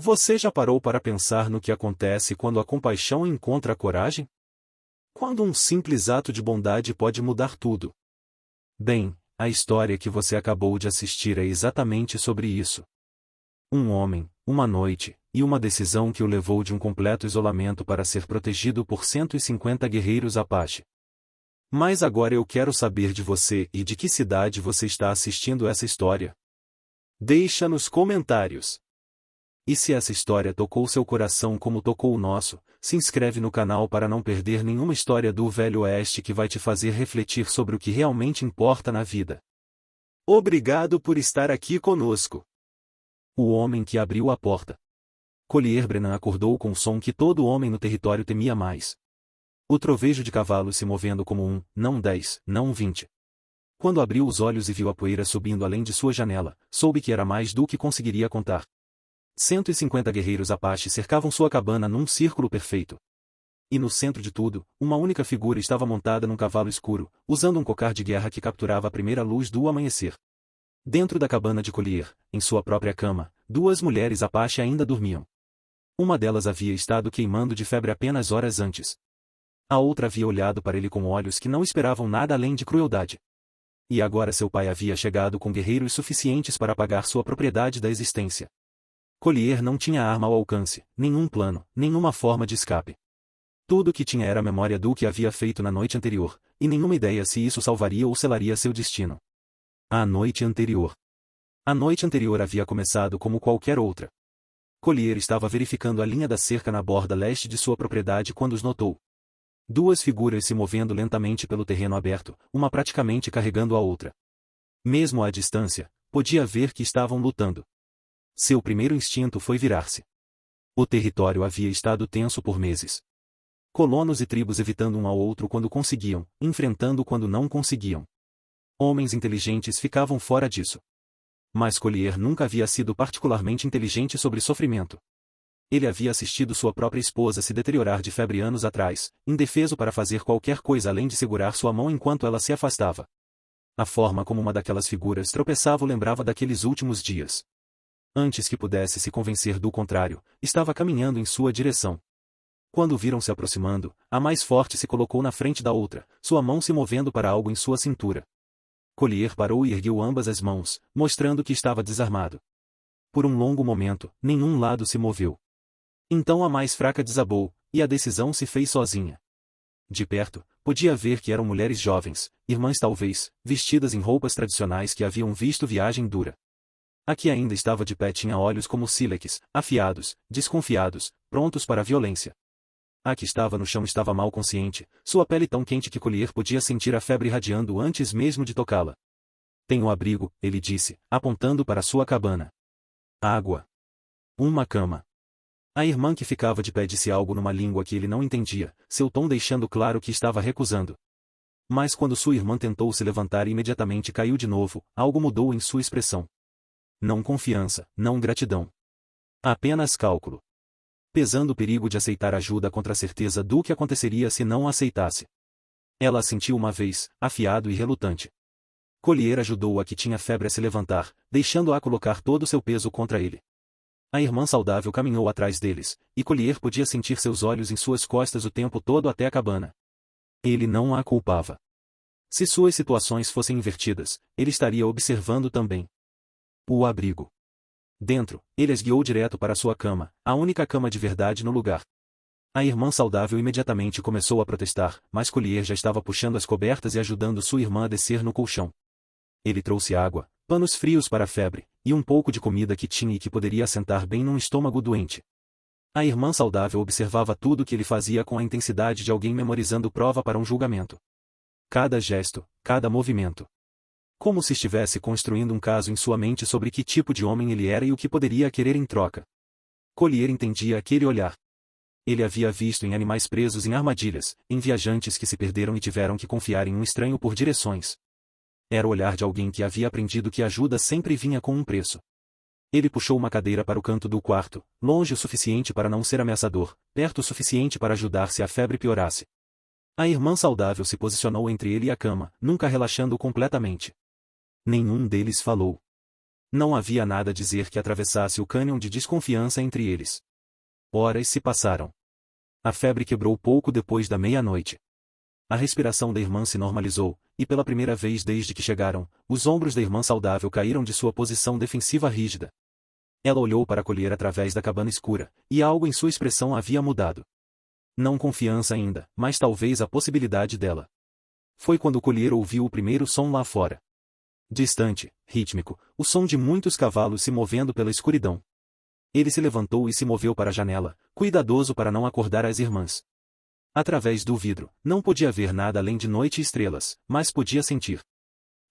Você já parou para pensar no que acontece quando a compaixão encontra a coragem? Quando um simples ato de bondade pode mudar tudo. Bem, a história que você acabou de assistir é exatamente sobre isso. Um homem, uma noite, e uma decisão que o levou de um completo isolamento para ser protegido por 150 guerreiros Apache. Mas agora eu quero saber de você e de que cidade você está assistindo essa história. Deixa nos comentários. E se essa história tocou seu coração como tocou o nosso, se inscreve no canal para não perder nenhuma história do Velho Oeste que vai te fazer refletir sobre o que realmente importa na vida. Obrigado por estar aqui conosco. O homem que abriu a porta. Collier Brennan acordou com o som que todo homem no território temia mais. O trovejo de cavalos se movendo como não 10, não 20. Quando abriu os olhos e viu a poeira subindo além de sua janela, soube que era mais do que conseguiria contar. 150 guerreiros Apache cercavam sua cabana num círculo perfeito. E no centro de tudo, uma única figura estava montada num cavalo escuro, usando um cocar de guerra que capturava a primeira luz do amanhecer. Dentro da cabana de Collier, em sua própria cama, duas mulheres Apache ainda dormiam. Uma delas havia estado queimando de febre apenas horas antes. A outra havia olhado para ele com olhos que não esperavam nada além de crueldade. E agora seu pai havia chegado com guerreiros suficientes para pagar sua propriedade da existência. Collier não tinha arma ao alcance, nenhum plano, nenhuma forma de escape. Tudo o que tinha era a memória do que havia feito na noite anterior, e nenhuma ideia se isso salvaria ou selaria seu destino. A noite anterior. A noite anterior havia começado como qualquer outra. Collier estava verificando a linha da cerca na borda leste de sua propriedade quando os notou. Duas figuras se movendo lentamente pelo terreno aberto, uma praticamente carregando a outra. Mesmo à distância, podia ver que estavam lutando. Seu primeiro instinto foi virar-se. O território havia estado tenso por meses. Colonos e tribos evitando um ao outro quando conseguiam, enfrentando quando não conseguiam. Homens inteligentes ficavam fora disso. Mas Collier nunca havia sido particularmente inteligente sobre sofrimento. Ele havia assistido sua própria esposa se deteriorar de febre anos atrás, indefeso para fazer qualquer coisa além de segurar sua mão enquanto ela se afastava. A forma como uma daquelas figuras tropeçava o lembrava daqueles últimos dias. Antes que pudesse se convencer do contrário, estava caminhando em sua direção. Quando viram se aproximando, a mais forte se colocou na frente da outra, sua mão se movendo para algo em sua cintura. Collier parou e ergueu ambas as mãos, mostrando que estava desarmado. Por um longo momento, nenhum lado se moveu. Então a mais fraca desabou, e a decisão se fez sozinha. De perto, podia ver que eram mulheres jovens, irmãs talvez, vestidas em roupas tradicionais que haviam visto viagem dura. A que ainda estava de pé tinha olhos como sílex, afiados, desconfiados, prontos para a violência. A que estava no chão estava mal consciente, sua pele tão quente que Collier podia sentir a febre irradiando antes mesmo de tocá-la. Tenho abrigo, ele disse, apontando para sua cabana. Água. Uma cama. A irmã que ficava de pé disse algo numa língua que ele não entendia, seu tom deixando claro que estava recusando. Mas quando sua irmã tentou se levantar e imediatamente caiu de novo, algo mudou em sua expressão. Não confiança, não gratidão. Apenas cálculo. Pesando o perigo de aceitar ajuda contra a certeza do que aconteceria se não aceitasse. Ela assentiu uma vez, afiado e relutante. Collier ajudou a que tinha febre a se levantar, deixando-a colocar todo o seu peso contra ele. A irmã saudável caminhou atrás deles, e Collier podia sentir seus olhos em suas costas o tempo todo até a cabana. Ele não a culpava. Se suas situações fossem invertidas, ele estaria observando também. O abrigo. Dentro, ele as guiou direto para sua cama, a única cama de verdade no lugar. A irmã saudável imediatamente começou a protestar, mas Collier já estava puxando as cobertas e ajudando sua irmã a descer no colchão. Ele trouxe água, panos frios para a febre, e um pouco de comida que tinha e que poderia assentar bem num estômago doente. A irmã saudável observava tudo o que ele fazia com a intensidade de alguém memorizando prova para um julgamento. Cada gesto, cada movimento. Como se estivesse construindo um caso em sua mente sobre que tipo de homem ele era e o que poderia querer em troca. Collier entendia aquele olhar. Ele havia visto em animais presos em armadilhas, em viajantes que se perderam e tiveram que confiar em um estranho por direções. Era o olhar de alguém que havia aprendido que a ajuda sempre vinha com um preço. Ele puxou uma cadeira para o canto do quarto, longe o suficiente para não ser ameaçador, perto o suficiente para ajudar se a febre piorasse. A irmã saudável se posicionou entre ele e a cama, nunca relaxando completamente. Nenhum deles falou. Não havia nada a dizer que atravessasse o cânion de desconfiança entre eles. Horas se passaram. A febre quebrou pouco depois da meia-noite. A respiração da irmã se normalizou, e pela primeira vez desde que chegaram, os ombros da irmã saudável caíram de sua posição defensiva rígida. Ela olhou para Collier através da cabana escura, e algo em sua expressão havia mudado. Não confiança ainda, mas talvez a possibilidade dela. Foi quando Collier ouviu o primeiro som lá fora. Distante, rítmico, o som de muitos cavalos se movendo pela escuridão. Ele se levantou e se moveu para a janela, cuidadoso para não acordar as irmãs. Através do vidro, não podia ver nada além de noite e estrelas, mas podia sentir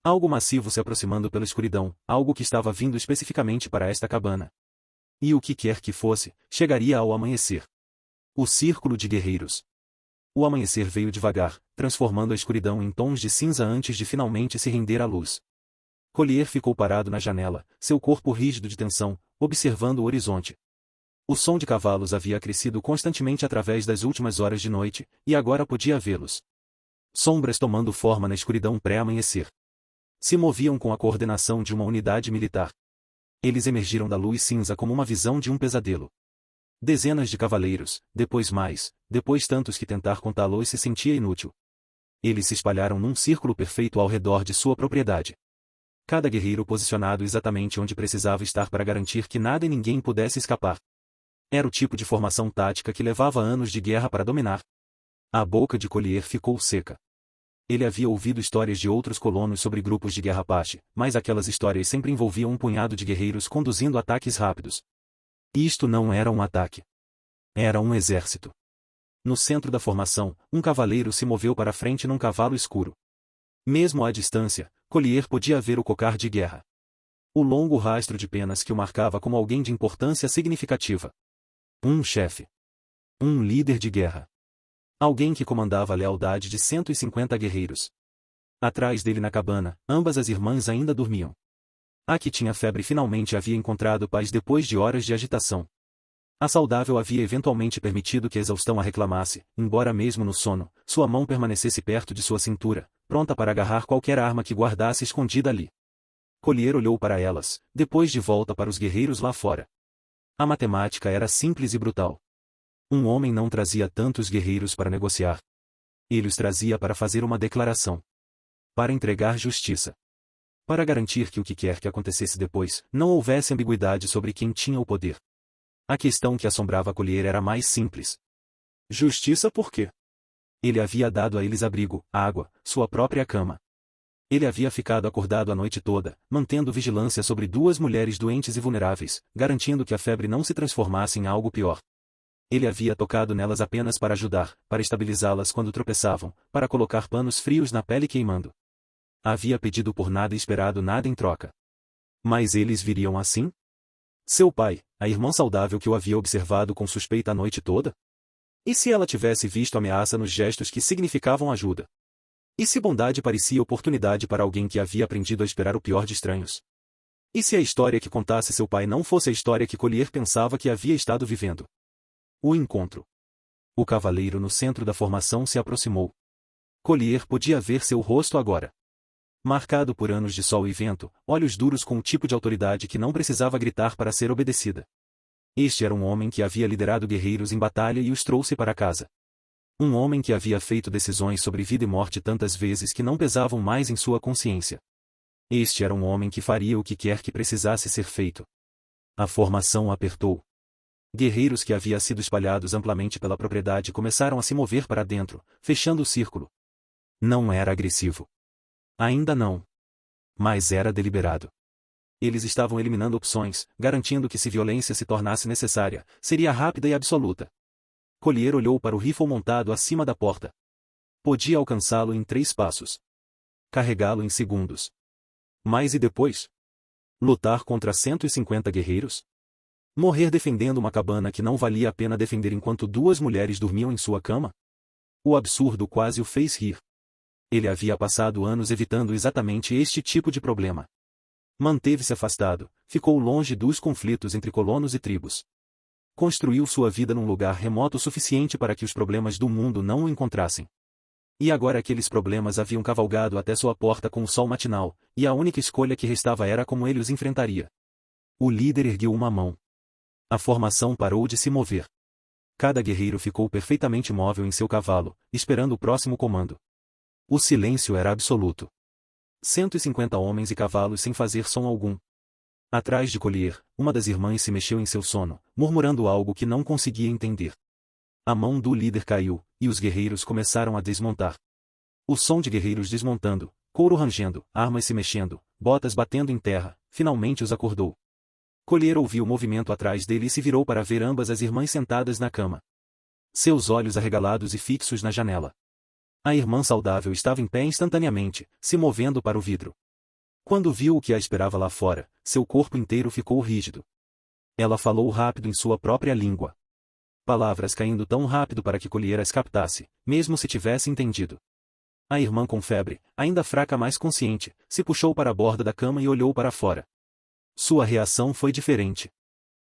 algo massivo se aproximando pela escuridão, algo que estava vindo especificamente para esta cabana. E o que quer que fosse, chegaria ao amanhecer. O círculo de guerreiros. O amanhecer veio devagar, transformando a escuridão em tons de cinza antes de finalmente se render à luz. Collier ficou parado na janela, seu corpo rígido de tensão, observando o horizonte. O som de cavalos havia crescido constantemente através das últimas horas de noite, e agora podia vê-los. Sombras tomando forma na escuridão pré-amanhecer. Se moviam com a coordenação de uma unidade militar. Eles emergiram da luz cinza como uma visão de um pesadelo. Dezenas de cavaleiros, depois mais, depois tantos que tentar contá-los se sentia inútil. Eles se espalharam num círculo perfeito ao redor de sua propriedade. Cada guerreiro posicionado exatamente onde precisava estar para garantir que nada e ninguém pudesse escapar. Era o tipo de formação tática que levava anos de guerra para dominar. A boca de Collier ficou seca. Ele havia ouvido histórias de outros colonos sobre grupos de guerra Apache, mas aquelas histórias sempre envolviam um punhado de guerreiros conduzindo ataques rápidos. Isto não era um ataque. Era um exército. No centro da formação, um cavaleiro se moveu para a frente num cavalo escuro. Mesmo à distância, Collier podia ver o cocar de guerra. O longo rastro de penas que o marcava como alguém de importância significativa. Um chefe. Um líder de guerra. Alguém que comandava a lealdade de 150 guerreiros. Atrás dele na cabana, ambas as irmãs ainda dormiam. A que tinha febre finalmente havia encontrado paz depois de horas de agitação. A saudável havia eventualmente permitido que a exaustão a reclamasse, embora mesmo no sono, sua mão permanecesse perto de sua cintura, pronta para agarrar qualquer arma que guardasse escondida ali. Collier olhou para elas, depois de volta para os guerreiros lá fora. A matemática era simples e brutal. Um homem não trazia tantos guerreiros para negociar. Ele os trazia para fazer uma declaração. Para entregar justiça. Para garantir que o que quer que acontecesse depois, não houvesse ambiguidade sobre quem tinha o poder. A questão que assombrava Collier era mais simples. Justiça por quê? Ele havia dado a eles abrigo, água, sua própria cama. Ele havia ficado acordado a noite toda, mantendo vigilância sobre duas mulheres doentes e vulneráveis, garantindo que a febre não se transformasse em algo pior. Ele havia tocado nelas apenas para ajudar, para estabilizá-las quando tropeçavam, para colocar panos frios na pele queimando. Havia pedido por nada e esperado nada em troca. Mas eles viriam assim? Seu pai, a irmã saudável que o havia observado com suspeita a noite toda? E se ela tivesse visto ameaça nos gestos que significavam ajuda? E se bondade parecia oportunidade para alguém que havia aprendido a esperar o pior de estranhos? E se a história que contasse seu pai não fosse a história que Collier pensava que havia estado vivendo? O encontro. O cavaleiro no centro da formação se aproximou. Collier podia ver seu rosto agora. Marcado por anos de sol e vento, olhos duros com um tipo de autoridade que não precisava gritar para ser obedecida. Este era um homem que havia liderado guerreiros em batalha e os trouxe para casa. Um homem que havia feito decisões sobre vida e morte tantas vezes que não pesavam mais em sua consciência. Este era um homem que faria o que quer que precisasse ser feito. A formação apertou. Guerreiros que haviam sido espalhados amplamente pela propriedade começaram a se mover para dentro, fechando o círculo. Não era agressivo. Ainda não. Mas era deliberado. Eles estavam eliminando opções, garantindo que se violência se tornasse necessária, seria rápida e absoluta. Collier olhou para o rifle montado acima da porta. Podia alcançá-lo em 3 passos. Carregá-lo em segundos. Mas e depois? Lutar contra 150 guerreiros? Morrer defendendo uma cabana que não valia a pena defender enquanto 2 mulheres dormiam em sua cama? O absurdo quase o fez rir. Ele havia passado anos evitando exatamente este tipo de problema. Manteve-se afastado, ficou longe dos conflitos entre colonos e tribos. Construiu sua vida num lugar remoto o suficiente para que os problemas do mundo não o encontrassem. E agora aqueles problemas haviam cavalgado até sua porta com o sol matinal, e a única escolha que restava era como ele os enfrentaria. O líder ergueu uma mão. A formação parou de se mover. Cada guerreiro ficou perfeitamente imóvel em seu cavalo, esperando o próximo comando. O silêncio era absoluto. 150 homens e cavalos sem fazer som algum. Atrás de Collier, uma das irmãs se mexeu em seu sono, murmurando algo que não conseguia entender. A mão do líder caiu, e os guerreiros começaram a desmontar. O som de guerreiros desmontando, couro rangendo, armas se mexendo, botas batendo em terra, finalmente os acordou. Collier ouviu o movimento atrás dele e se virou para ver ambas as irmãs sentadas na cama. Seus olhos arregalados e fixos na janela. A irmã saudável estava em pé instantaneamente, se movendo para o vidro. Quando viu o que a esperava lá fora, seu corpo inteiro ficou rígido. Ela falou rápido em sua própria língua. Palavras caindo tão rápido para que Collier as captasse, mesmo se tivesse entendido. A irmã com febre, ainda fraca mas consciente, se puxou para a borda da cama e olhou para fora. Sua reação foi diferente.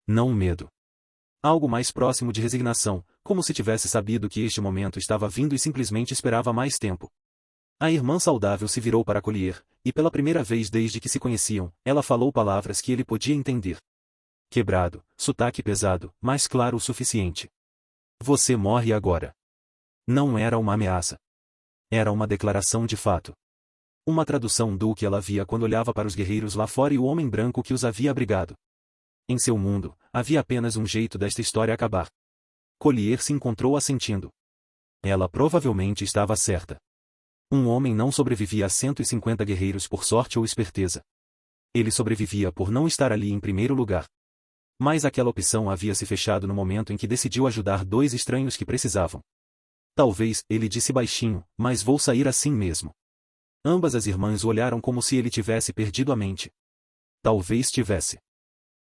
Não medo. Algo mais próximo de resignação, como se tivesse sabido que este momento estava vindo e simplesmente esperava mais tempo. A irmã saudável se virou para Collier, e pela primeira vez desde que se conheciam, ela falou palavras que ele podia entender. Quebrado, sotaque pesado, mas claro o suficiente. Você morre agora. Não era uma ameaça. Era uma declaração de fato. Uma tradução do que ela via quando olhava para os guerreiros lá fora e o homem branco que os havia abrigado. Em seu mundo, havia apenas um jeito desta história acabar. Collier se encontrou assentindo. Ela provavelmente estava certa. Um homem não sobrevivia a 150 guerreiros por sorte ou esperteza. Ele sobrevivia por não estar ali em primeiro lugar. Mas aquela opção havia se fechado no momento em que decidiu ajudar dois estranhos que precisavam. Talvez, ele disse baixinho, mas vou sair assim mesmo. Ambas as irmãs o olharam como se ele tivesse perdido a mente. Talvez tivesse.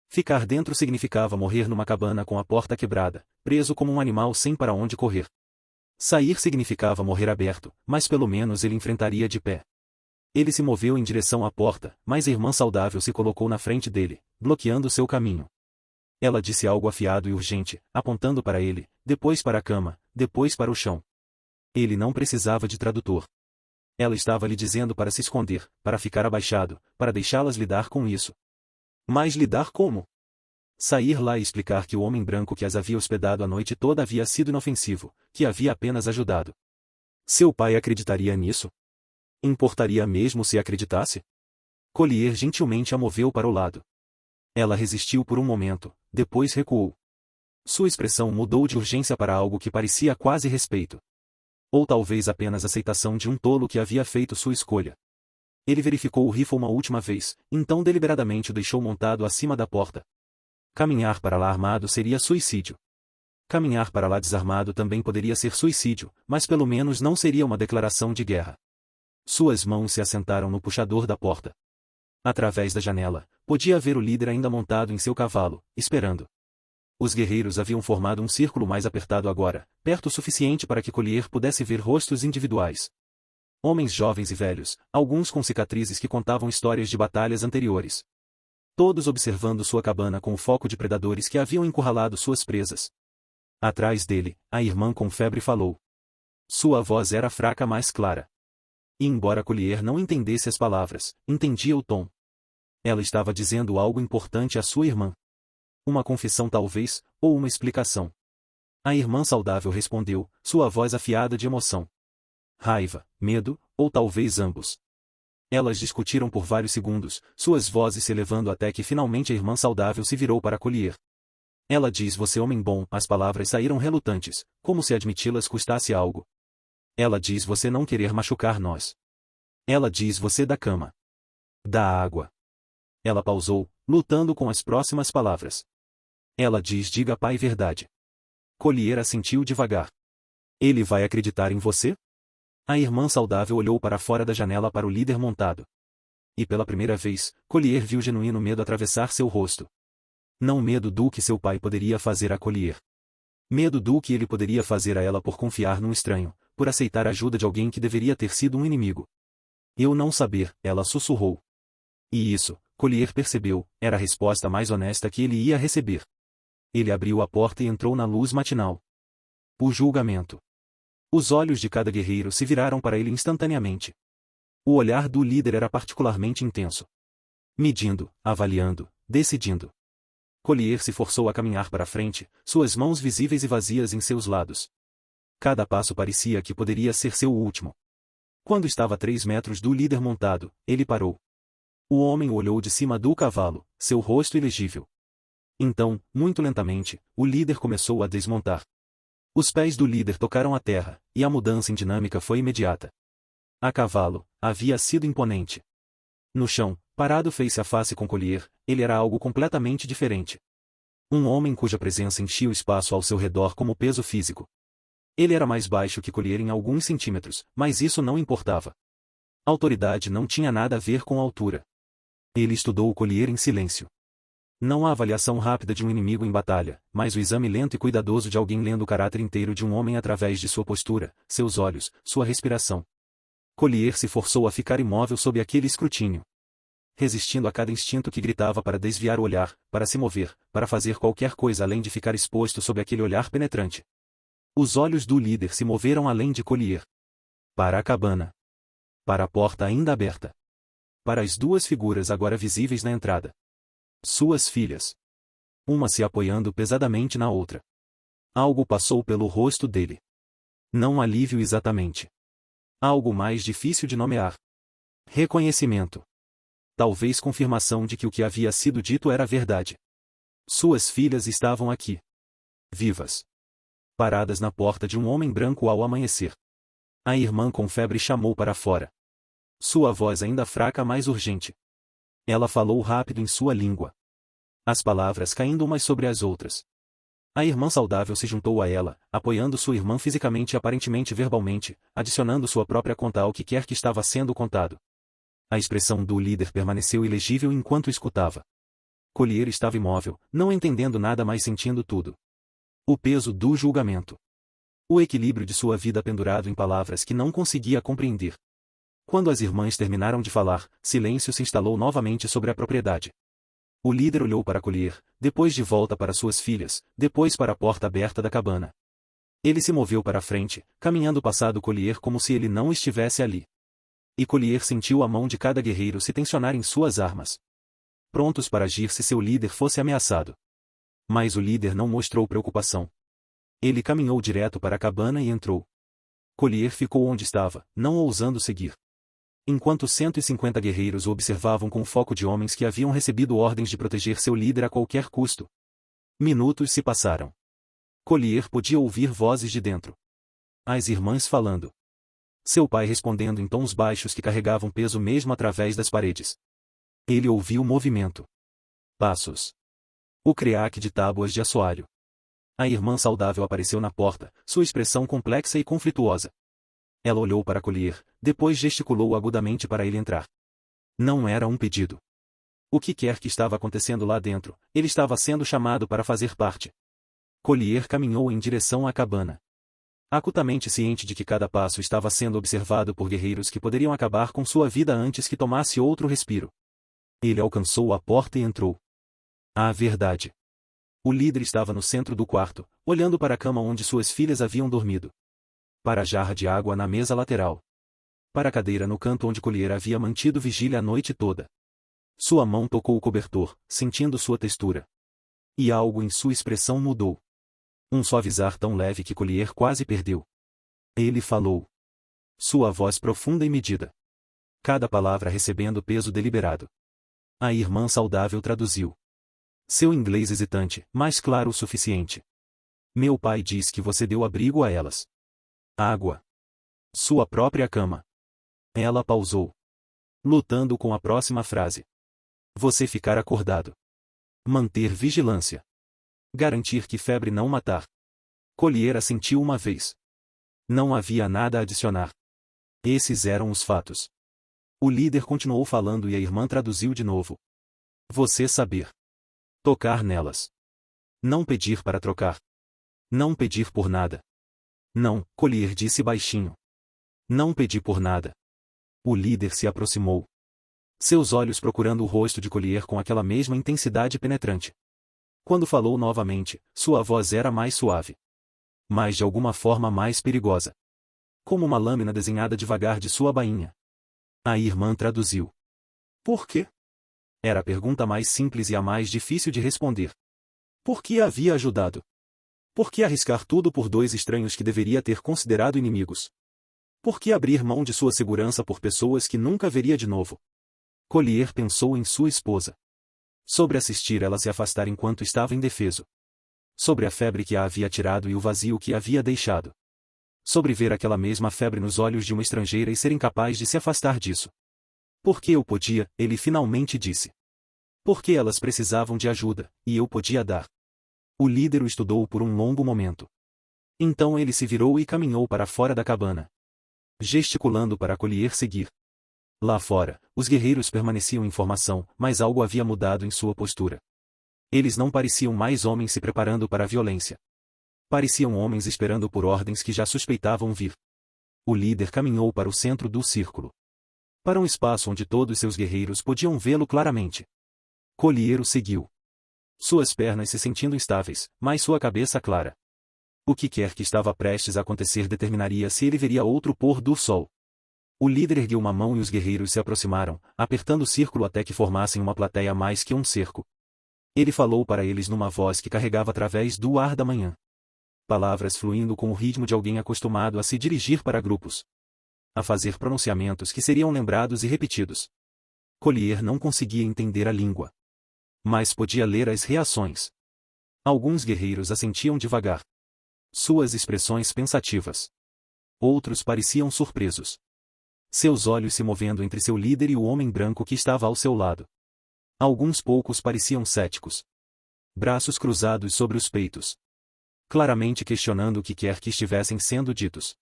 Ficar dentro significava morrer numa cabana com a porta quebrada, preso como um animal sem para onde correr. Sair significava morrer aberto, mas pelo menos ele enfrentaria de pé. Ele se moveu em direção à porta, mas a irmã saudável se colocou na frente dele, bloqueando seu caminho. Ela disse algo afiado e urgente, apontando para ele, depois para a cama, depois para o chão. Ele não precisava de tradutor. Ela estava lhe dizendo para se esconder, para ficar abaixado, para deixá-las lidar com isso. Mas lidar como? Sair lá e explicar que o homem branco que as havia hospedado a noite toda havia sido inofensivo, que havia apenas ajudado. Seu pai acreditaria nisso? Importaria mesmo se acreditasse? Collier gentilmente a moveu para o lado. Ela resistiu por um momento, depois recuou. Sua expressão mudou de urgência para algo que parecia quase respeito. Ou talvez apenas aceitação de um tolo que havia feito sua escolha. Ele verificou o rifle uma última vez, então deliberadamente o deixou montado acima da porta. Caminhar para lá armado seria suicídio. Caminhar para lá desarmado também poderia ser suicídio, mas pelo menos não seria uma declaração de guerra. Suas mãos se assentaram no puxador da porta. Através da janela, podia ver o líder ainda montado em seu cavalo, esperando. Os guerreiros haviam formado um círculo mais apertado agora, perto o suficiente para que Collier pudesse ver rostos individuais. Homens jovens e velhos, alguns com cicatrizes que contavam histórias de batalhas anteriores. Todos observando sua cabana com o foco de predadores que haviam encurralado suas presas. Atrás dele, a irmã com febre falou. Sua voz era fraca mas clara. E embora Collier não entendesse as palavras, entendia o tom. Ela estava dizendo algo importante à sua irmã. Uma confissão talvez, ou uma explicação. A irmã saudável respondeu, sua voz afiada de emoção. Raiva, medo, ou talvez ambos. Elas discutiram por vários segundos, suas vozes se elevando até que finalmente a irmã saudável se virou para Collier. Ela diz você homem bom, as palavras saíram relutantes, como se admiti-las custasse algo. Ela diz você não querer machucar nós. Ela diz você da cama. Da água. Ela pausou, lutando com as próximas palavras. Ela diz diga pai verdade. Collier assentiu devagar. Ele vai acreditar em você? A irmã saudável olhou para fora da janela para o líder montado. E pela primeira vez, Collier viu genuíno medo atravessar seu rosto. Não medo do que seu pai poderia fazer a Collier. Medo do que ele poderia fazer a ela por confiar num estranho, por aceitar a ajuda de alguém que deveria ter sido um inimigo. Eu não saber, ela sussurrou. E isso, Collier percebeu, era a resposta mais honesta que ele ia receber. Ele abriu a porta e entrou na luz matinal. O julgamento. Os olhos de cada guerreiro se viraram para ele instantaneamente. O olhar do líder era particularmente intenso. Medindo, avaliando, decidindo. Collier se forçou a caminhar para a frente, suas mãos visíveis e vazias em seus lados. Cada passo parecia que poderia ser seu último. Quando estava a 3 metros do líder montado, ele parou. O homem olhou de cima do cavalo, seu rosto ilegível. Então, muito lentamente, o líder começou a desmontar. Os pés do líder tocaram a terra, e a mudança em dinâmica foi imediata. A cavalo, havia sido imponente. No chão, parado face a face com Collier, ele era algo completamente diferente. Um homem cuja presença enchia o espaço ao seu redor como peso físico. Ele era mais baixo que Collier em alguns centímetros, mas isso não importava. Autoridade não tinha nada a ver com a altura. Ele estudou o Collier em silêncio. Não a avaliação rápida de um inimigo em batalha, mas o exame lento e cuidadoso de alguém lendo o caráter inteiro de um homem através de sua postura, seus olhos, sua respiração. Collier se forçou a ficar imóvel sob aquele escrutínio. Resistindo a cada instinto que gritava para desviar o olhar, para se mover, para fazer qualquer coisa além de ficar exposto sob aquele olhar penetrante. Os olhos do líder se moveram além de Collier. Para a cabana. Para a porta ainda aberta. Para as duas figuras agora visíveis na entrada. Suas filhas. Uma se apoiando pesadamente na outra. Algo passou pelo rosto dele. Não alívio exatamente. Algo mais difícil de nomear. Reconhecimento. Talvez confirmação de que o que havia sido dito era verdade. Suas filhas estavam aqui. Vivas. Paradas na porta de um homem branco ao amanhecer. A irmã com febre chamou para fora. Sua voz ainda fraca mais urgente. Ela falou rápido em sua língua. As palavras caindo umas sobre as outras. A irmã saudável se juntou a ela, apoiando sua irmã fisicamente e aparentemente verbalmente, adicionando sua própria conta ao que quer que estava sendo contado. A expressão do líder permaneceu ilegível enquanto escutava. Collier estava imóvel, não entendendo nada mas sentindo tudo. O peso do julgamento. O equilíbrio de sua vida pendurado em palavras que não conseguia compreender. Quando as irmãs terminaram de falar, silêncio se instalou novamente sobre a propriedade. O líder olhou para Collier, depois de volta para suas filhas, depois para a porta aberta da cabana. Ele se moveu para a frente, caminhando passado Collier como se ele não estivesse ali. E Collier sentiu a mão de cada guerreiro se tensionar em suas armas. Prontos para agir se seu líder fosse ameaçado. Mas o líder não mostrou preocupação. Ele caminhou direto para a cabana e entrou. Collier ficou onde estava, não ousando seguir. Enquanto 150 guerreiros o observavam com foco de homens que haviam recebido ordens de proteger seu líder a qualquer custo. Minutos se passaram. Collier podia ouvir vozes de dentro. As irmãs falando. Seu pai respondendo em tons baixos que carregavam peso mesmo através das paredes. Ele ouviu movimento. Passos. O creaque de tábuas de assoalho. A irmã saudável apareceu na porta, sua expressão complexa e conflituosa. Ela olhou para Collier, depois gesticulou agudamente para ele entrar. Não era um pedido. O que quer que estava acontecendo lá dentro, ele estava sendo chamado para fazer parte. Collier caminhou em direção à cabana. Acutamente ciente de que cada passo estava sendo observado por guerreiros que poderiam acabar com sua vida antes que tomasse outro respiro. Ele alcançou a porta e entrou. A verdade. O líder estava no centro do quarto, olhando para a cama onde suas filhas haviam dormido. Para a jarra de água na mesa lateral. Para a cadeira no canto onde Collier havia mantido vigília a noite toda. Sua mão tocou o cobertor, sentindo sua textura. E algo em sua expressão mudou. Um suavizar tão leve que Collier quase perdeu. Ele falou. Sua voz profunda e medida. Cada palavra recebendo peso deliberado. A irmã saudável traduziu. Seu inglês hesitante, mas claro o suficiente. Meu pai diz que você deu abrigo a elas. Água. Sua própria cama. Ela pausou. Lutando com a próxima frase. Você ficar acordado. Manter vigilância. Garantir que febre não matar. Collier assentiu uma vez. Não havia nada a adicionar. Esses eram os fatos. O líder continuou falando e a irmã traduziu de novo. Você saber. Tocar nelas. Não pedir para trocar. Não pedir por nada. Não, Collier disse baixinho. Não pedi por nada. O líder se aproximou. Seus olhos procurando o rosto de Collier com aquela mesma intensidade penetrante. Quando falou novamente, sua voz era mais suave. Mas de alguma forma mais perigosa. como uma lâmina desenhada devagar de sua bainha. A irmã traduziu. Por quê? Era a pergunta mais simples e a mais difícil de responder. Por que a havia ajudado? Por que arriscar tudo por dois estranhos que deveria ter considerado inimigos? Por que abrir mão de sua segurança por pessoas que nunca veria de novo? Collier pensou em sua esposa. Sobre assistir ela se afastar enquanto estava indefeso. Sobre a febre que a havia tirado e o vazio que a havia deixado. Sobre ver aquela mesma febre nos olhos de uma estrangeira e ser incapaz de se afastar disso. Porque eu podia, ele finalmente disse. Porque elas precisavam de ajuda, e eu podia dar. O líder o estudou por um longo momento. Então ele se virou e caminhou para fora da cabana, gesticulando para Collier seguir. Lá fora, os guerreiros permaneciam em formação, mas algo havia mudado em sua postura. Eles não pareciam mais homens se preparando para a violência. Pareciam homens esperando por ordens que já suspeitavam vir. O líder caminhou para o centro do círculo. Para um espaço onde todos seus guerreiros podiam vê-lo claramente. Collier o seguiu. Suas pernas se sentindo instáveis, mas sua cabeça clara. O que quer que estava prestes a acontecer determinaria se ele veria outro pôr do sol. O líder ergueu uma mão e os guerreiros se aproximaram, apertando o círculo até que formassem uma plateia mais que um cerco. Ele falou para eles numa voz que carregava através do ar da manhã. Palavras fluindo com o ritmo de alguém acostumado a se dirigir para grupos. A fazer pronunciamentos que seriam lembrados e repetidos. Collier não conseguia entender a língua. Mas podia ler as reações. Alguns guerreiros assentiam devagar. Suas expressões pensativas. Outros pareciam surpresos. Seus olhos se movendo entre seu líder e o homem branco que estava ao seu lado. Alguns poucos pareciam céticos. Braços cruzados sobre os peitos. Claramente questionando o que quer que estivessem sendo ditos.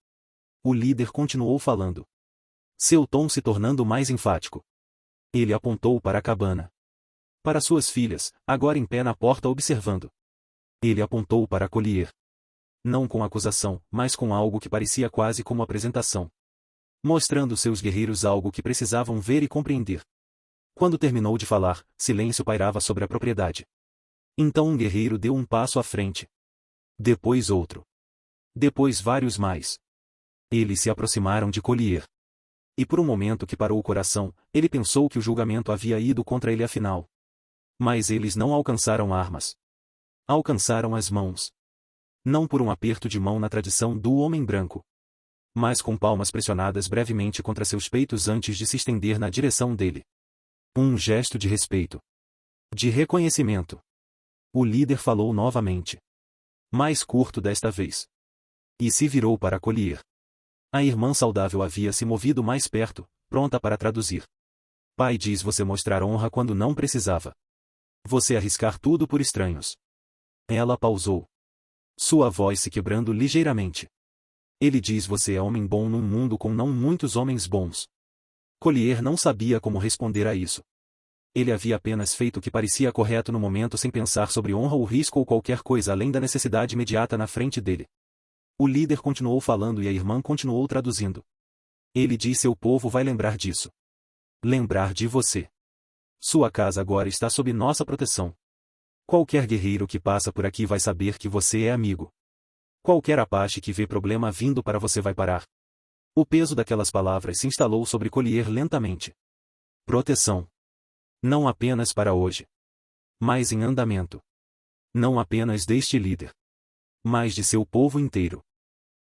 O líder continuou falando. Seu tom se tornando mais enfático. Ele apontou para a cabana. Para suas filhas, agora em pé na porta observando. Ele apontou para Collier. Não com acusação, mas com algo que parecia quase como apresentação. Mostrando seus guerreiros algo que precisavam ver e compreender. Quando terminou de falar, silêncio pairava sobre a propriedade. Então um guerreiro deu um passo à frente. Depois outro. Depois vários mais. Eles se aproximaram de Collier. E por um momento que parou o coração, ele pensou que o julgamento havia ido contra ele afinal. Mas eles não alcançaram armas. Alcançaram as mãos. Não por um aperto de mão na tradição do homem branco. Mas com palmas pressionadas brevemente contra seus peitos antes de se estender na direção dele. Um gesto de respeito. De reconhecimento. O líder falou novamente. Mais curto desta vez. E se virou para Collier. A irmã saudável havia se movido mais perto, pronta para traduzir. Pai diz você mostrar honra quando não precisava. Você arriscar tudo por estranhos. Ela pausou. Sua voz se quebrando ligeiramente. Ele diz você é homem bom num mundo com não muitos homens bons. Collier não sabia como responder a isso. Ele havia apenas feito o que parecia correto no momento sem pensar sobre honra ou risco ou qualquer coisa além da necessidade imediata na frente dele. O líder continuou falando e a irmã continuou traduzindo. Ele diz seu povo vai lembrar disso. Lembrar de você. Sua casa agora está sob nossa proteção. Qualquer guerreiro que passa por aqui vai saber que você é amigo. Qualquer apache que vê problema vindo para você vai parar. O peso daquelas palavras se instalou sobre Collier lentamente. Proteção. Não apenas para hoje. Mas em andamento. Não apenas deste líder. Mas de seu povo inteiro.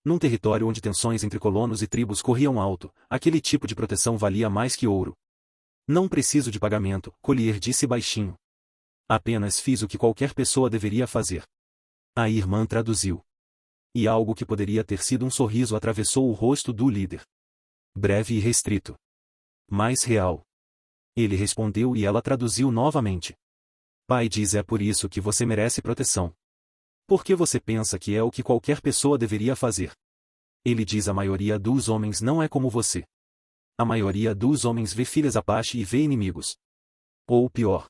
Num território onde tensões entre colonos e tribos corriam alto, aquele tipo de proteção valia mais que ouro. Não preciso de pagamento, Collier disse baixinho. Apenas fiz o que qualquer pessoa deveria fazer. A irmã traduziu. E algo que poderia ter sido um sorriso atravessou o rosto do líder. Breve e restrito. Mais real. Ele respondeu e ela traduziu novamente. Pai diz é por isso que você merece proteção. Porque você pensa que é o que qualquer pessoa deveria fazer. Ele diz a maioria dos homens não é como você. A maioria dos homens vê filhas Apache e vê inimigos. Ou pior.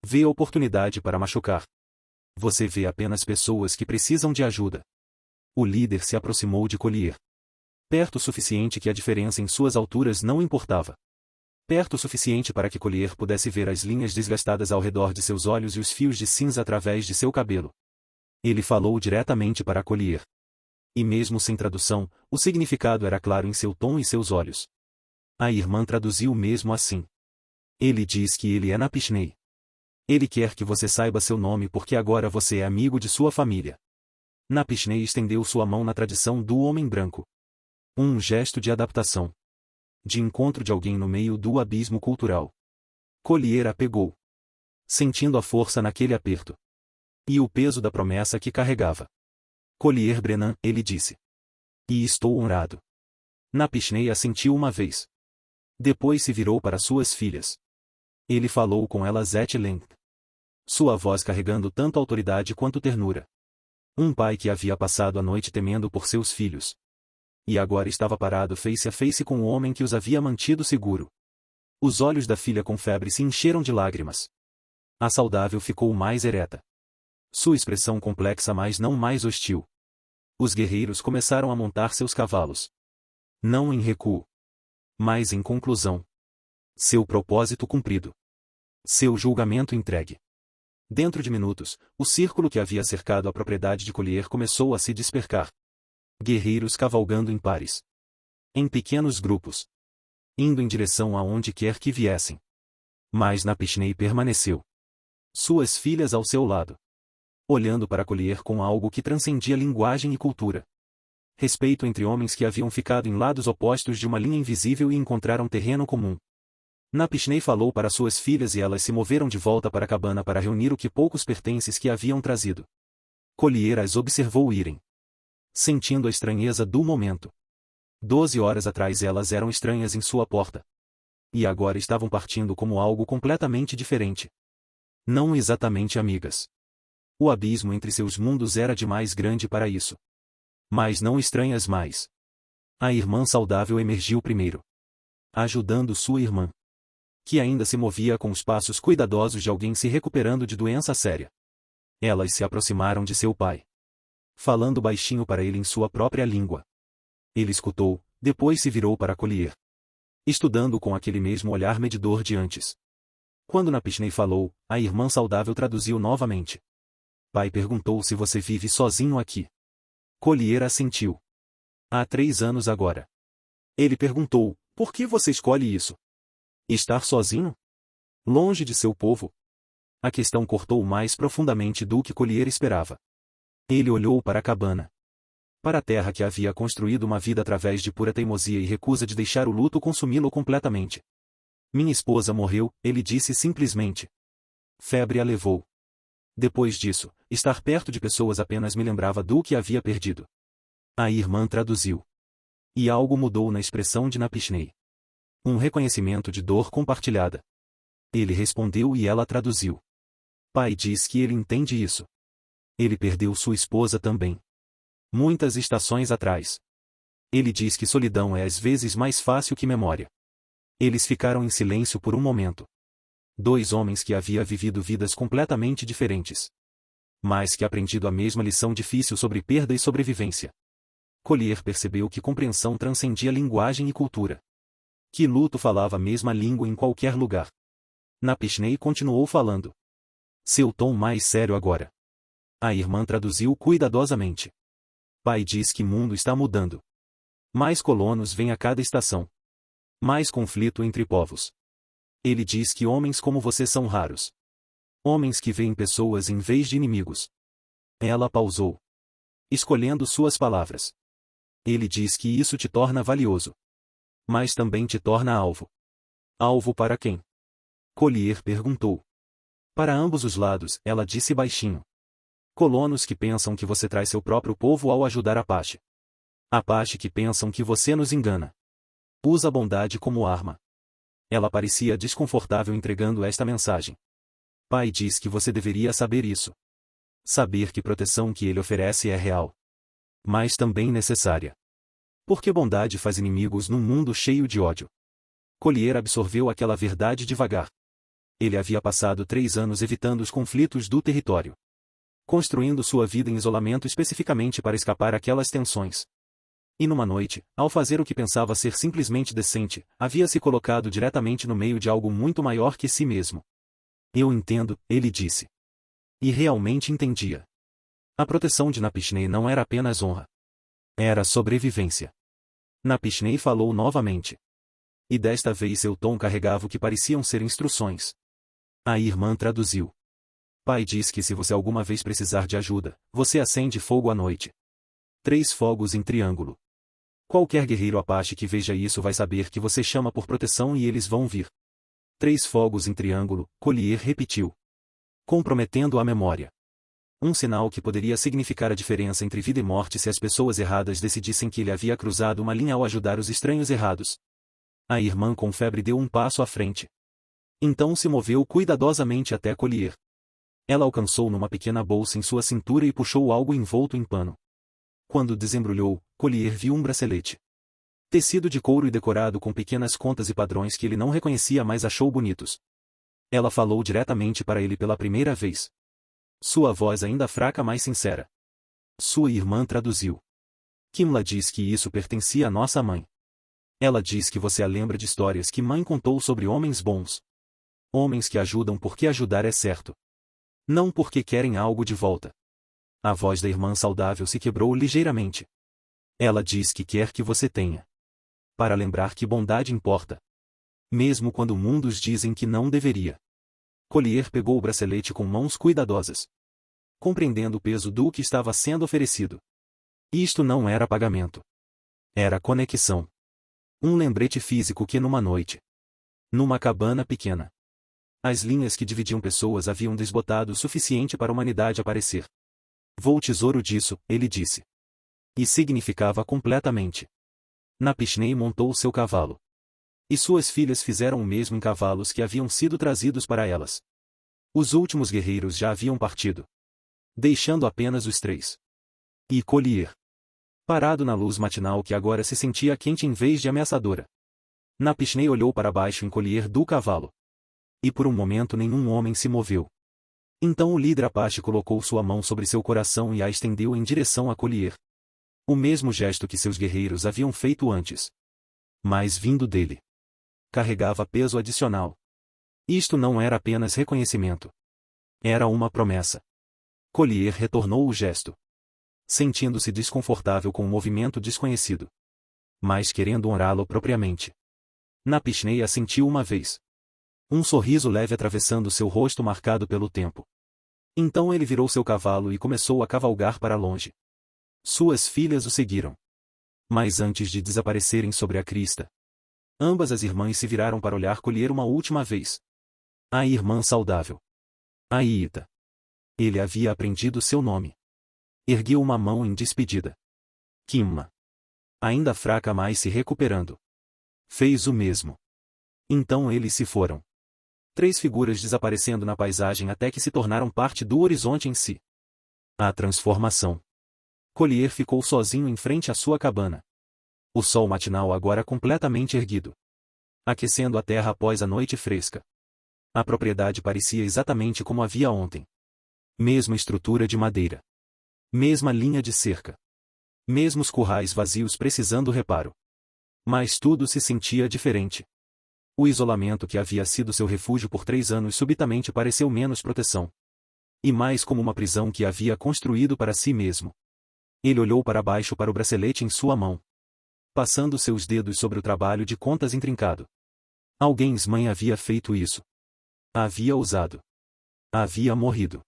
Vê oportunidade para machucar. Você vê apenas pessoas que precisam de ajuda. O líder se aproximou de Collier. Perto o suficiente que a diferença em suas alturas não importava. Perto o suficiente para que Collier pudesse ver as linhas desgastadas ao redor de seus olhos e os fios de cinza através de seu cabelo. Ele falou diretamente para Collier. E mesmo sem tradução, o significado era claro em seu tom e seus olhos. A irmã traduziu mesmo assim. Ele diz que ele é Napishne. Ele quer que você saiba seu nome porque agora você é amigo de sua família. Napishne estendeu sua mão na tradição do homem branco. Um gesto de adaptação. De encontro de alguém no meio do abismo cultural. Collier a pegou. Sentindo a força naquele aperto. E o peso da promessa que carregava. Collier Brennan, ele disse. E estou honrado. Napishne assentiu uma vez. Depois se virou para suas filhas. Ele falou com elas et length. Sua voz carregando tanto autoridade quanto ternura. Um pai que havia passado a noite temendo por seus filhos. E agora estava parado face a face com o homem que os havia mantido seguro. Os olhos da filha com febre se encheram de lágrimas. A saudável ficou mais ereta. Sua expressão complexa mas não mais hostil. Os guerreiros começaram a montar seus cavalos. Não em recuo. Mas em conclusão. Seu propósito cumprido. Seu julgamento entregue. Dentro de minutos, o círculo que havia cercado a propriedade de Collier começou a se dispersar. Guerreiros cavalgando em pares. Em pequenos grupos. Indo em direção aonde quer que viessem. Mas Napishne permaneceu. Suas filhas ao seu lado. Olhando para Collier com algo que transcendia linguagem e cultura. Respeito entre homens que haviam ficado em lados opostos de uma linha invisível e encontraram terreno comum. Napishne falou para suas filhas e elas se moveram de volta para a cabana para reunir o que poucos pertences que haviam trazido. Collier as observou irem. Sentindo a estranheza do momento. 12 horas atrás elas eram estranhas em sua porta. E agora estavam partindo como algo completamente diferente. Não exatamente amigas. O abismo entre seus mundos era demais grande para isso. Mas não estranhas mais. A irmã saudável emergiu primeiro. Ajudando sua irmã. Que ainda se movia com os passos cuidadosos de alguém se recuperando de doença séria. Elas se aproximaram de seu pai. Falando baixinho para ele em sua própria língua. Ele escutou, depois se virou para Collier. Estudando com aquele mesmo olhar medidor de antes. Quando Napishne falou, a irmã saudável traduziu novamente. Pai perguntou se você vive sozinho aqui. Collier assentiu. Há 3 anos agora. Ele perguntou, por que você escolhe isso? Estar sozinho? Longe de seu povo? A questão cortou mais profundamente do que Collier esperava. Ele olhou para a cabana. Para a terra que havia construído uma vida através de pura teimosia e recusa de deixar o luto consumi-lo completamente. Minha esposa morreu, ele disse simplesmente. Febre a levou. Depois disso, estar perto de pessoas apenas me lembrava do que havia perdido. A irmã traduziu. E algo mudou na expressão de Napishne. Um reconhecimento de dor compartilhada. Ele respondeu e ela traduziu. Pai diz que ele entende isso. Ele perdeu sua esposa também. Muitas estações atrás. Ele diz que solidão é às vezes mais fácil que memória. Eles ficaram em silêncio por um momento. 2 homens que haviam vivido vidas completamente diferentes. Mas que aprendido a mesma lição difícil sobre perda e sobrevivência. Collier percebeu que compreensão transcendia linguagem e cultura. Que luto falava a mesma língua em qualquer lugar. Napishne continuou falando. Seu tom mais sério agora. A irmã traduziu cuidadosamente. Pai diz que mundo está mudando. Mais colonos vêm a cada estação. Mais conflito entre povos. Ele diz que homens como você são raros. Homens que veem pessoas em vez de inimigos. Ela pausou. Escolhendo suas palavras. Ele diz que isso te torna valioso. Mas também te torna alvo. Alvo para quem? Collier perguntou. Para ambos os lados, ela disse baixinho. Colonos que pensam que você traz seu próprio povo ao ajudar Apache. Apache que pensam que você nos engana. Usa a bondade como arma. Ela parecia desconfortável entregando esta mensagem. Pai diz que você deveria saber isso. Saber que proteção que ele oferece é real. Mas também necessária. Porque bondade faz inimigos num mundo cheio de ódio. Collier absorveu aquela verdade devagar. Ele havia passado 3 anos evitando os conflitos do território. Construindo sua vida em isolamento especificamente para escapar àquelas tensões. E numa noite, ao fazer o que pensava ser simplesmente decente, havia se colocado diretamente no meio de algo muito maior que si mesmo. Eu entendo, ele disse. E realmente entendia. A proteção de Napishne não era apenas honra. Era sobrevivência. Napishney falou novamente. E desta vez seu tom carregava o que pareciam ser instruções. A irmã traduziu. Pai diz que se você alguma vez precisar de ajuda, você acende fogo à noite. 3 fogos em triângulo. Qualquer guerreiro Apache que veja isso vai saber que você chama por proteção e eles vão vir. 3 fogos em triângulo, Collier repetiu. Comprometendo a memória. Um sinal que poderia significar a diferença entre vida e morte se as pessoas erradas decidissem que ele havia cruzado uma linha ao ajudar os estranhos errados. A irmã com febre deu um passo à frente. Então se moveu cuidadosamente até Collier. Ela alcançou numa pequena bolsa em sua cintura e puxou algo envolto em pano. Quando desembrulhou, Collier viu um bracelete. Tecido de couro e decorado com pequenas contas e padrões que ele não reconhecia, mas achou bonitos. Ela falou diretamente para ele pela primeira vez. Sua voz ainda fraca, mas sincera. Sua irmã traduziu. Kimla diz que isso pertencia à nossa mãe. Ela diz que você a lembra de histórias que mãe contou sobre homens bons. Homens que ajudam porque ajudar é certo. Não porque querem algo de volta. A voz da irmã saudável se quebrou ligeiramente. Ela diz que quer que você tenha. Para lembrar que bondade importa. Mesmo quando mundos dizem que não deveria. Collier pegou o bracelete com mãos cuidadosas. Compreendendo o peso do que estava sendo oferecido. Isto não era pagamento. Era conexão. Um lembrete físico que numa noite. Numa cabana pequena. As linhas que dividiam pessoas haviam desbotado o suficiente para a humanidade aparecer. Vou tesouro disso, ele disse. E significava completamente. Napishney montou seu cavalo. E suas filhas fizeram o mesmo em cavalos que haviam sido trazidos para elas. Os últimos guerreiros já haviam partido. Deixando apenas os 3. E Collier. Parado na luz matinal que agora se sentia quente em vez de ameaçadora. Napishney olhou para baixo em Collier do cavalo. E por um momento nenhum homem se moveu. Então o líder Apache colocou sua mão sobre seu coração e a estendeu em direção a Collier. O mesmo gesto que seus guerreiros haviam feito antes. Mas vindo dele. Carregava peso adicional. Isto não era apenas reconhecimento. Era uma promessa. Collier retornou o gesto. Sentindo-se desconfortável com o movimento desconhecido. Mas querendo honrá-lo propriamente. Napishney assentiu uma vez. Um sorriso leve atravessando seu rosto marcado pelo tempo. Então ele virou seu cavalo e começou a cavalgar para longe. Suas filhas o seguiram. Mas antes de desaparecerem sobre a crista, ambas as irmãs se viraram para olhar Collier uma última vez. A irmã saudável. A Iita. Ele havia aprendido seu nome. Ergueu uma mão em despedida. Kimma. Ainda fraca, mas se recuperando. Fez o mesmo. Então eles se foram. 3 figuras desaparecendo na paisagem até que se tornaram parte do horizonte em si. A transformação. Collier ficou sozinho em frente à sua cabana. O sol matinal agora completamente erguido. Aquecendo a terra após a noite fresca. A propriedade parecia exatamente como havia ontem. Mesma estrutura de madeira. Mesma linha de cerca. Mesmos currais vazios precisando reparo. Mas tudo se sentia diferente. O isolamento que havia sido seu refúgio por 3 anos subitamente pareceu menos proteção. E mais como uma prisão que havia construído para si mesmo. Ele olhou para baixo para o bracelete em sua mão. Passando seus dedos sobre o trabalho de contas intrincado. Alguém mãe havia feito isso. Havia usado. Havia morrido.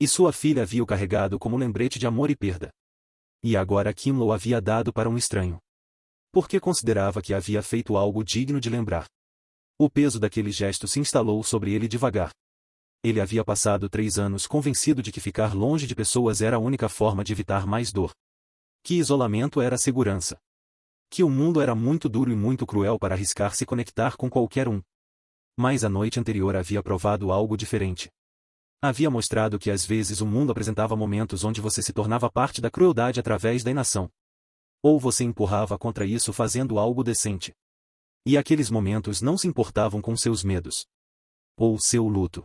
E sua filha havia o carregado como lembrete de amor e perda. E agora Kimla o havia dado para um estranho. Porque considerava que havia feito algo digno de lembrar. O peso daquele gesto se instalou sobre ele devagar. Ele havia passado 3 anos convencido de que ficar longe de pessoas era a única forma de evitar mais dor. Que isolamento era segurança. Que o mundo era muito duro e muito cruel para arriscar se conectar com qualquer um. Mas a noite anterior havia provado algo diferente. Havia mostrado que às vezes o mundo apresentava momentos onde você se tornava parte da crueldade através da inação. Ou você empurrava contra isso fazendo algo decente. E aqueles momentos não se importavam com seus medos. Ou seu luto.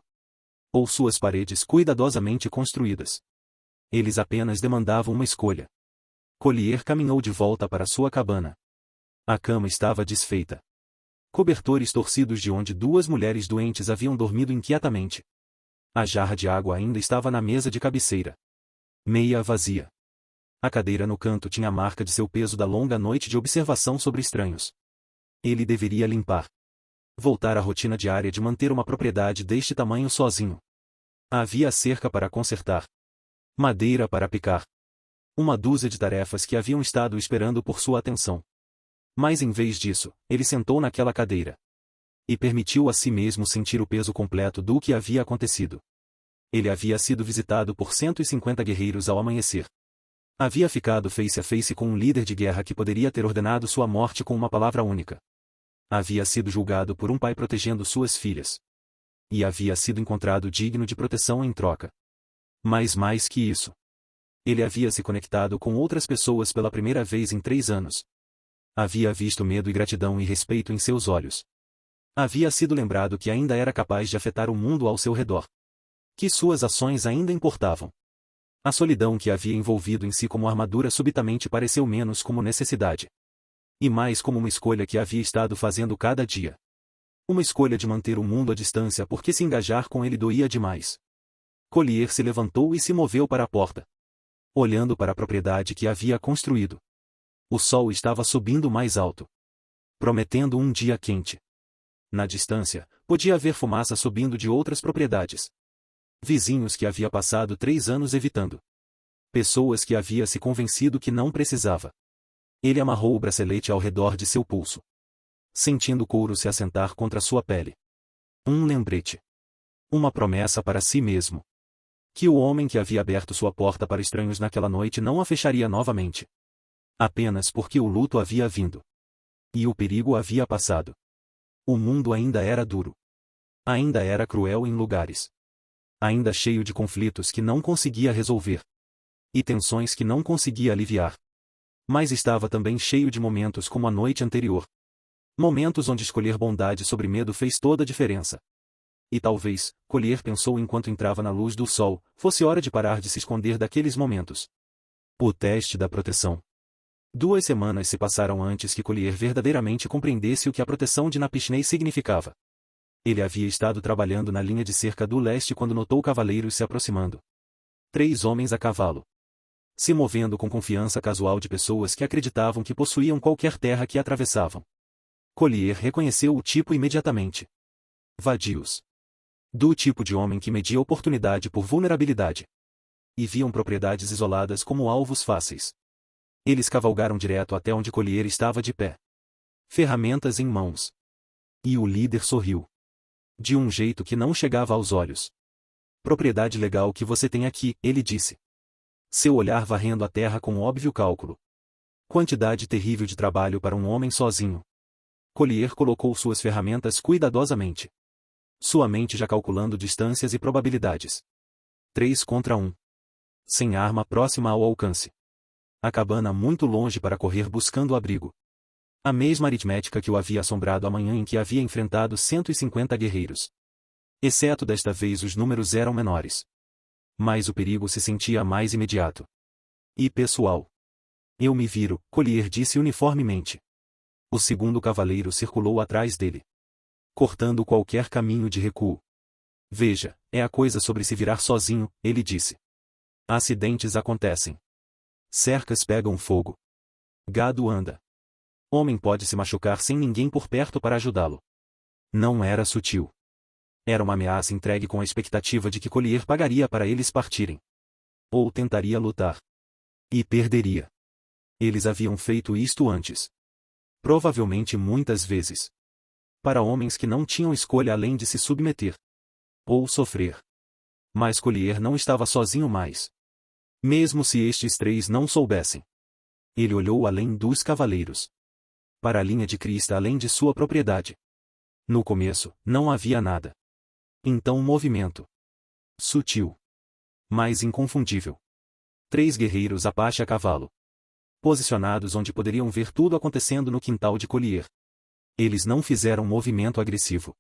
Ou suas paredes cuidadosamente construídas. Eles apenas demandavam uma escolha. Collier caminhou de volta para sua cabana. A cama estava desfeita. Cobertores torcidos de onde 2 mulheres doentes haviam dormido inquietamente. A jarra de água ainda estava na mesa de cabeceira. Meia vazia. A cadeira no canto tinha a marca de seu peso da longa noite de observação sobre estranhos. Ele deveria limpar. Voltar à rotina diária de manter uma propriedade deste tamanho sozinho. Havia a cerca para consertar. Madeira para picar. Uma dúzia de tarefas que haviam estado esperando por sua atenção. Mas em vez disso, ele sentou naquela cadeira. E permitiu a si mesmo sentir o peso completo do que havia acontecido. Ele havia sido visitado por 150 guerreiros ao amanhecer. Havia ficado face a face com um líder de guerra que poderia ter ordenado sua morte com uma palavra única. Havia sido julgado por um pai protegendo suas filhas. E havia sido encontrado digno de proteção em troca. Mas mais que isso. Ele havia se conectado com outras pessoas pela primeira vez em 3 anos. Havia visto medo e gratidão e respeito em seus olhos. Havia sido lembrado que ainda era capaz de afetar o mundo ao seu redor. Que suas ações ainda importavam. A solidão que havia envolvido em si como armadura subitamente pareceu menos como necessidade. E mais como uma escolha que havia estado fazendo cada dia. Uma escolha de manter o mundo à distância porque se engajar com ele doía demais. Collier se levantou e se moveu para a porta. Olhando para a propriedade que havia construído. O sol estava subindo mais alto. Prometendo um dia quente. Na distância, podia haver fumaça subindo de outras propriedades. Vizinhos que havia passado 3 anos evitando. Pessoas que havia se convencido que não precisava. Ele amarrou o bracelete ao redor de seu pulso. Sentindo o couro se assentar contra sua pele. Um lembrete. Uma promessa para si mesmo. Que o homem que havia aberto sua porta para estranhos naquela noite não a fecharia novamente. Apenas porque o luto havia vindo. E o perigo havia passado. O mundo ainda era duro. Ainda era cruel em lugares. Ainda cheio de conflitos que não conseguia resolver. E tensões que não conseguia aliviar. Mas estava também cheio de momentos como a noite anterior. Momentos onde escolher bondade sobre medo fez toda a diferença. E talvez, Collier pensou enquanto entrava na luz do sol, fosse hora de parar de se esconder daqueles momentos. O teste da proteção. 2 semanas se passaram antes que Collier verdadeiramente compreendesse o que a proteção de Napishne significava. Ele havia estado trabalhando na linha de cerca do leste quando notou cavaleiros se aproximando. 3 homens a cavalo. Se movendo com confiança casual de pessoas que acreditavam que possuíam qualquer terra que atravessavam. Collier reconheceu o tipo imediatamente. Vadios. Do tipo de homem que media oportunidade por vulnerabilidade. E viam propriedades isoladas como alvos fáceis. Eles cavalgaram direto até onde Collier estava de pé. Ferramentas em mãos. E o líder sorriu. De um jeito que não chegava aos olhos. Propriedade legal que você tem aqui, ele disse. Seu olhar varrendo a terra com óbvio cálculo. Quantidade terrível de trabalho para um homem sozinho. Collier colocou suas ferramentas cuidadosamente. Sua mente já calculando distâncias e probabilidades. 3 contra 1. Sem arma próxima ao alcance. A cabana muito longe para correr buscando abrigo. A mesma aritmética que o havia assombrado a manhã em que havia enfrentado 150 guerreiros. Exceto desta vez os números eram menores. Mas o perigo se sentia mais imediato. E pessoal. Eu me viro, Collier disse uniformemente. O segundo cavaleiro circulou atrás dele. Cortando qualquer caminho de recuo. Veja, é a coisa sobre se virar sozinho, ele disse. Acidentes acontecem. Cercas pegam fogo. Gado anda. Homem pode se machucar sem ninguém por perto para ajudá-lo. Não era sutil. Era uma ameaça entregue com a expectativa de que Collier pagaria para eles partirem. Ou tentaria lutar. E perderia. Eles haviam feito isto antes. Provavelmente muitas vezes. Para homens que não tinham escolha além de se submeter. Ou sofrer. Mas Collier não estava sozinho mais. Mesmo se estes 3 não soubessem. Ele olhou além dos cavaleiros. Para a linha de crista além de sua propriedade. No começo, não havia nada. Então um movimento. Sutil. Mas inconfundível. 3 guerreiros Apache a cavalo. Posicionados onde poderiam ver tudo acontecendo no quintal de Collier. Eles não fizeram movimento agressivo.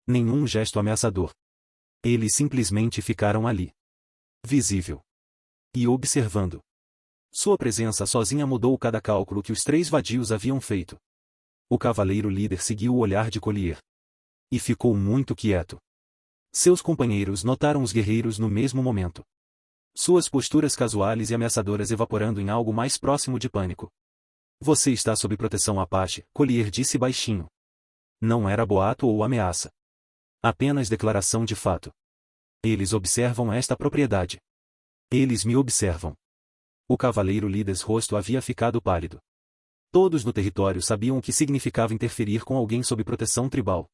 Nenhum gesto ameaçador. Eles simplesmente ficaram ali. Visível. E observando. Sua presença sozinha mudou cada cálculo que os 3 vadios haviam feito. O cavaleiro líder seguiu o olhar de Collier. E ficou muito quieto. Seus companheiros notaram os guerreiros no mesmo momento. Suas posturas casuais e ameaçadoras evaporando em algo mais próximo de pânico. Você está sob proteção Apache, Collier disse baixinho. Não era boato ou ameaça. Apenas declaração de fato. Eles observam esta propriedade. Eles me observam. O cavaleiro líder rosto havia ficado pálido. Todos no território sabiam o que significava interferir com alguém sob proteção tribal.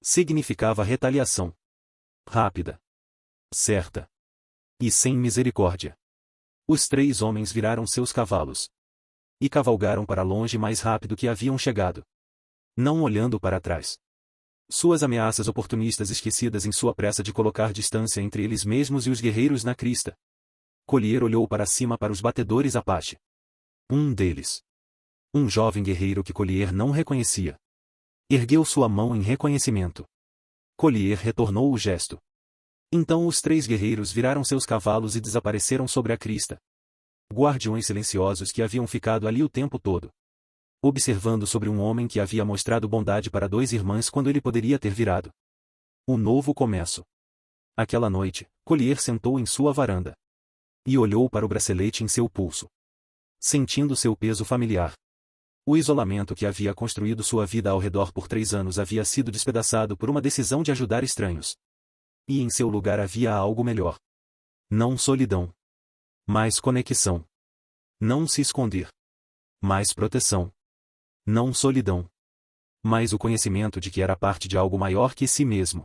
Significava retaliação. Rápida. Certa. E sem misericórdia. Os 3 homens viraram seus cavalos. E cavalgaram para longe mais rápido que haviam chegado. Não olhando para trás. Suas ameaças oportunistas esquecidas em sua pressa de colocar distância entre eles mesmos e os guerreiros na crista. Collier olhou para cima para os batedores Apache. Um deles. Um jovem guerreiro que Collier não reconhecia. Ergueu sua mão em reconhecimento. Collier retornou o gesto. Então os 3 guerreiros viraram seus cavalos e desapareceram sobre a crista. Guardiões silenciosos que haviam ficado ali o tempo todo. Observando sobre um homem que havia mostrado bondade para 2 irmãs quando ele poderia ter virado. Um novo começo. Aquela noite, Collier sentou em sua varanda. E olhou para o bracelete em seu pulso. Sentindo seu peso familiar. O isolamento que havia construído sua vida ao redor por 3 anos havia sido despedaçado por uma decisão de ajudar estranhos. E em seu lugar havia algo melhor. Não solidão. Mais conexão. Não se esconder. Mais proteção. Não solidão. Mas o conhecimento de que era parte de algo maior que si mesmo.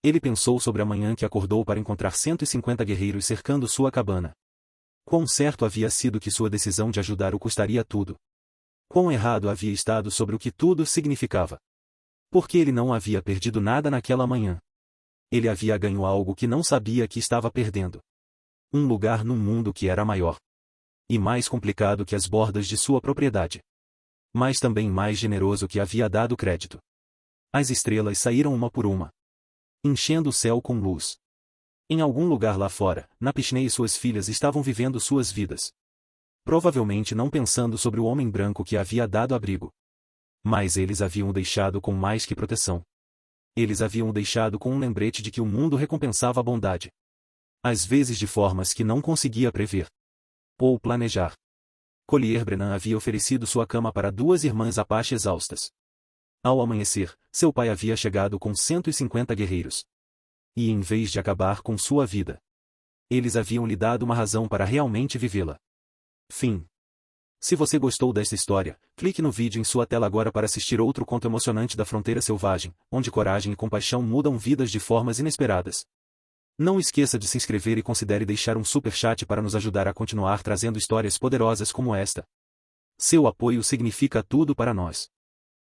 Ele pensou sobre a manhã que acordou para encontrar 150 guerreiros cercando sua cabana. Quão certo havia sido que sua decisão de ajudar o custaria tudo. Quão errado havia estado sobre o que tudo significava. Porque ele não havia perdido nada naquela manhã. Ele havia ganho algo que não sabia que estava perdendo. Um lugar num mundo que era maior. E mais complicado que as bordas de sua propriedade. Mas também mais generoso que havia dado crédito. As estrelas saíram uma por uma. Enchendo o céu com luz. Em algum lugar lá fora, Napishne e suas filhas estavam vivendo suas vidas. Provavelmente não pensando sobre o homem branco que havia dado abrigo. Mas eles haviam o deixado com mais que proteção. Eles haviam o deixado com um lembrete de que o mundo recompensava a bondade. Às vezes de formas que não conseguia prever. Ou planejar. Collier Brennan havia oferecido sua cama para 2 irmãs Apache exaustas. Ao amanhecer, seu pai havia chegado com 150 guerreiros. E em vez de acabar com sua vida, eles haviam lhe dado uma razão para realmente vivê-la. Fim. Se você gostou desta história, clique no vídeo em sua tela agora para assistir outro conto emocionante da Fronteira Selvagem, onde coragem e compaixão mudam vidas de formas inesperadas. Não esqueça de se inscrever e considere deixar um super chat para nos ajudar a continuar trazendo histórias poderosas como esta. Seu apoio significa tudo para nós.